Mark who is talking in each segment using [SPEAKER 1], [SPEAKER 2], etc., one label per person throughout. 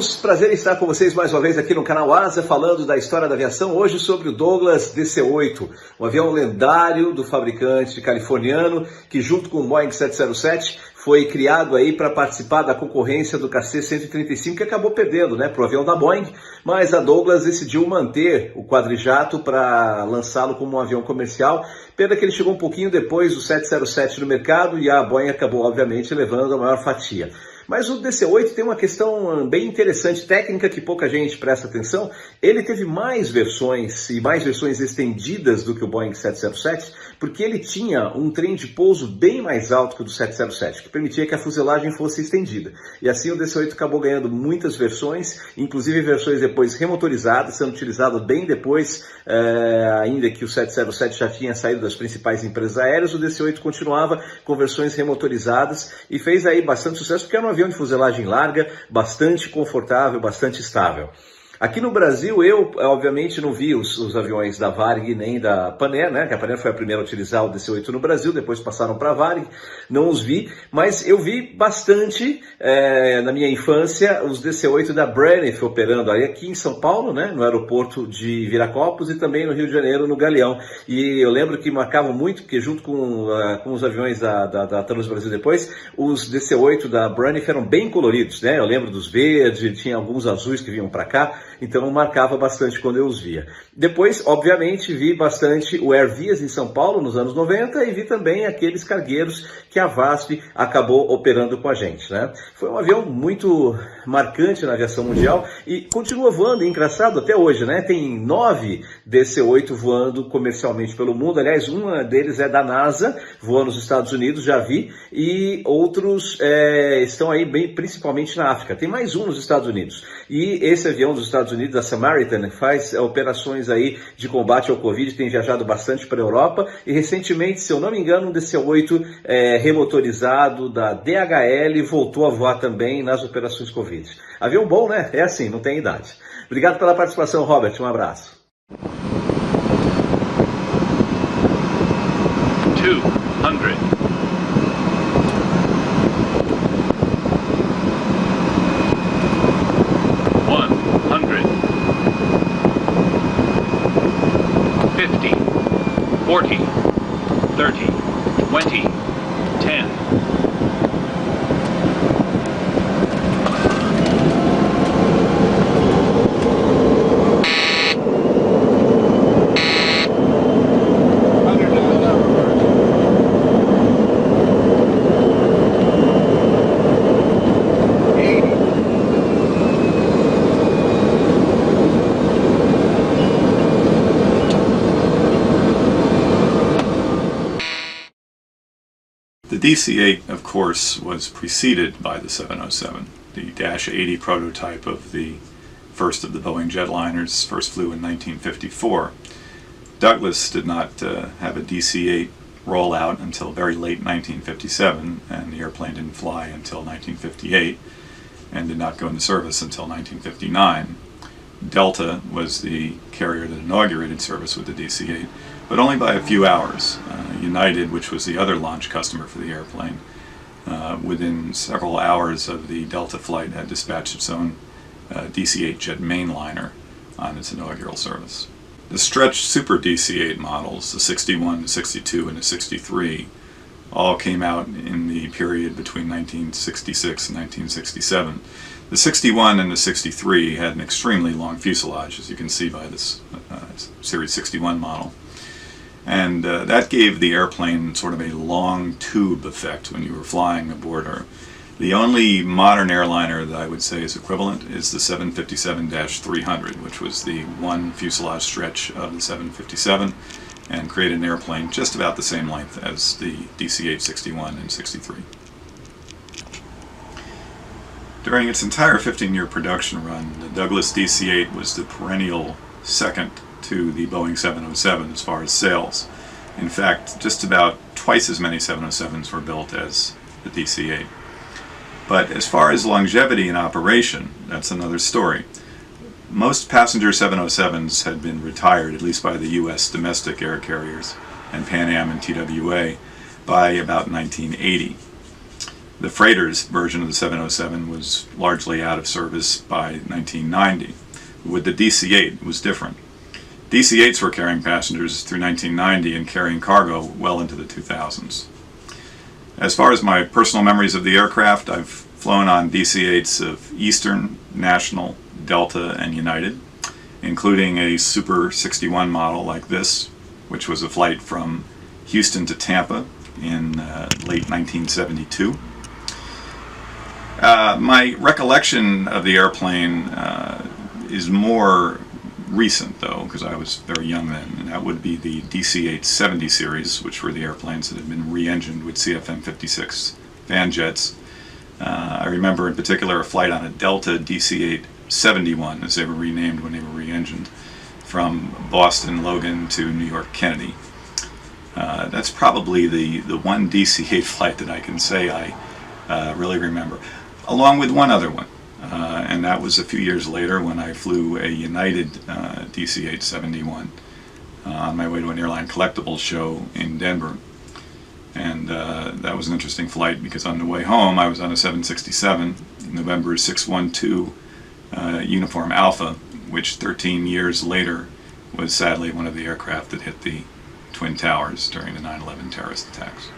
[SPEAKER 1] amigos, prazer em estar com vocês mais uma vez aqui no canal Asa, falando da história da aviação, hoje sobre o Douglas DC-8, um avião lendário do fabricante californiano, que junto com o Boeing 707 foi criado aí para participar da concorrência do KC-135, que acabou perdendo, para o avião da Boeing, mas a Douglas decidiu manter o quadrijato para lançá-lo como um avião comercial. Pena que ele chegou um pouquinho depois do 707 no mercado e a Boeing acabou, obviamente, levando a maior fatia. Mas o DC-8 tem uma questão bem interessante, técnica, que pouca gente presta atenção. Ele teve mais versões e mais versões estendidas do que o Boeing 707, porque ele tinha um trem de pouso bem mais alto que o do 707, que permitia que a fuselagem fosse estendida. E assim o DC-8 acabou ganhando muitas versões, inclusive versões depois remotorizadas, sendo utilizado bem depois, ainda que o 707 já tinha saído das principais empresas aéreas, o DC-8 continuava com versões remotorizadas e fez aí bastante sucesso, porque era um avião de fuselagem larga, bastante confortável, bastante estável. Aqui no Brasil, eu obviamente não vi os aviões da Varig nem da Panair, que a Panair foi a primeira a utilizar o DC-8 no Brasil, depois passaram para a Varig, não os vi, mas eu vi bastante na minha infância os DC-8 da Braniff operando aqui em São Paulo, no aeroporto de Viracopos e também no Rio de Janeiro, no Galeão. E eu lembro que marcavam muito, porque junto com os aviões da Taurus Brasil depois, os DC-8 da Braniff eram bem coloridos, Eu lembro dos verdes, tinha alguns azuis que vinham para cá, então marcava bastante quando eu os via. Depois, obviamente, vi bastante o Air Vias em São Paulo nos anos 90 e vi também aqueles cargueiros que a VASP acabou operando com a gente, Foi um avião muito marcante na aviação mundial e continua voando, engraçado até hoje, Tem 9 DC-8 voando comercialmente pelo mundo, aliás, um deles é da NASA, voa nos Estados Unidos, já vi, e outros estão aí principalmente na África. Tem mais um nos Estados Unidos. E esse avião dos Estados Unidos, a Samaritan, faz operações aí de combate ao Covid, tem viajado bastante para a Europa e recentemente, se eu não me engano, um DC-8 remotorizado da DHL voltou a voar também nas operações Covid. Avião bom, É assim, não tem idade. Obrigado pela participação, Robert. Um abraço.
[SPEAKER 2] 200. 50, 40, 30, 20, 10.
[SPEAKER 3] The DC-8, of course, was preceded by the 707. The Dash 80 prototype of the first of the Boeing jetliners first flew in 1954. Douglas did not have a DC-8 roll out until very late 1957, and the airplane didn't fly until 1958 and did not go into service until 1959. Delta was the carrier that inaugurated service with the DC-8, but only by a few hours. United, which was the other launch customer for the airplane, within several hours of the Delta flight had dispatched its own DC-8 jet mainliner on its inaugural service. The stretched Super DC-8 models, the 61, the 62, and the 63, all came out in the period between 1966 and 1967. The 61 and the 63 had an extremely long fuselage, as you can see by this Series 61 model. And that gave the airplane sort of a long tube effect when you were flying aboard her. The only modern airliner that I would say is equivalent is the 757-300, which was the one fuselage stretch of the 757 and created an airplane just about the same length as the DC-8 61 and 63. During its entire 15-year production run, the Douglas DC-8 was the perennial second to the Boeing 707 as far as sales. In fact, just about twice as many 707s were built as the DC-8. But as far as longevity in operation, that's another story. Most passenger 707s had been retired, at least by the U.S. domestic air carriers and Pan Am and TWA, by about 1980. The freighters version of the 707 was largely out of service by 1990. With the DC-8, it was different. DC-8s were carrying passengers through 1990 and carrying cargo well into the 2000s. As far as my personal memories of the aircraft, I've flown on DC-8s of Eastern, National, Delta, and United, including a Super 61 model like this, which was a flight from Houston to Tampa in late 1972. My recollection of the airplane is more recent, though, because I was very young then, and that would be the DC-870 series, which were the airplanes that had been re-engined with CFM56 fan jets. I remember in particular a flight on a Delta DC-871, as they were renamed when they were re-engined, from Boston Logan to New York Kennedy. That's probably the one DC-8 flight that I can say I really remember, along with one other one. And that was a few years later when I flew a United DC-871 on my way to an airline collectibles show in Denver. And that was an interesting flight because on the way home I was on a 767, November 612 Uniform Alpha, which 13 years later was sadly one of the aircraft that hit the Twin Towers during the 9/11 terrorist attacks.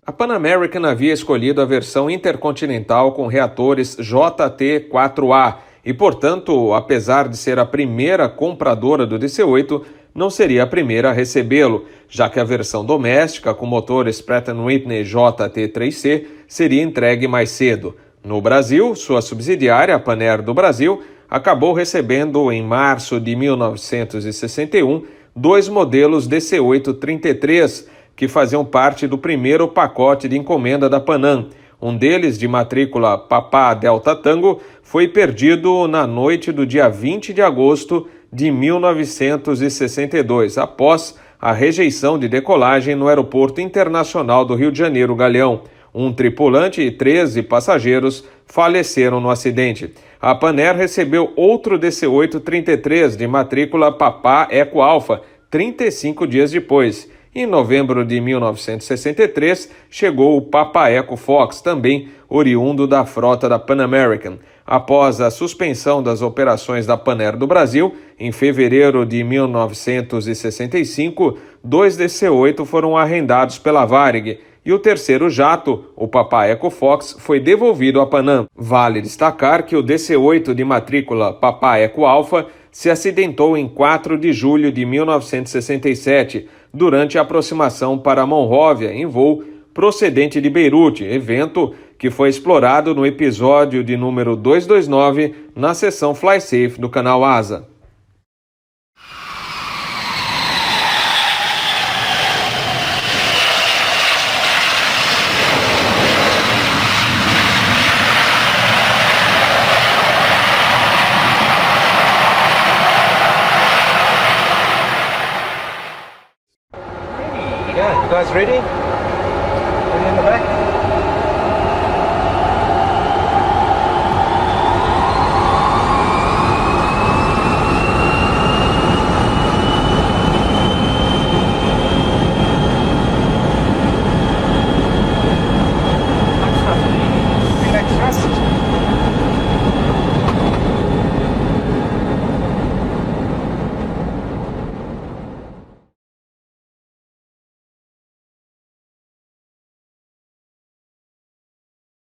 [SPEAKER 4] A Pan American havia escolhido a versão intercontinental com reatores JT4A e, portanto, apesar de ser a primeira compradora do DC-8, não seria a primeira a recebê-lo, já que a versão doméstica com motores Pratt & Whitney JT3C seria entregue mais cedo. No Brasil, sua subsidiária, a Panair do Brasil, acabou recebendo em março de 1961 dois modelos DC-8-33, que faziam parte do primeiro pacote de encomenda da Panam. Um deles, de matrícula Papá Delta Tango, foi perdido na noite do dia 20 de agosto de 1962, após a rejeição de decolagem no Aeroporto Internacional do Rio de Janeiro Galeão. Um tripulante e 13 passageiros faleceram no acidente. A Panair recebeu outro DC-8-33 de matrícula Papá Eco Alfa 35 dias depois. Em novembro de 1963, chegou o Papa Eco Fox, também oriundo da frota da Pan American. Após a suspensão das operações da Panair do Brasil, em fevereiro de 1965, dois DC-8 foram arrendados pela Varig, e o terceiro jato, o Papa Eco Fox, foi devolvido à Panam. Vale destacar que o DC-8 de matrícula Papa Eco Alfa se acidentou em 4 de julho de 1967, durante a aproximação para Monróvia em voo procedente de Beirute, evento que foi explorado no episódio de número 229 na seção Fly Safe do canal ASA.
[SPEAKER 1] Yeah, you guys ready?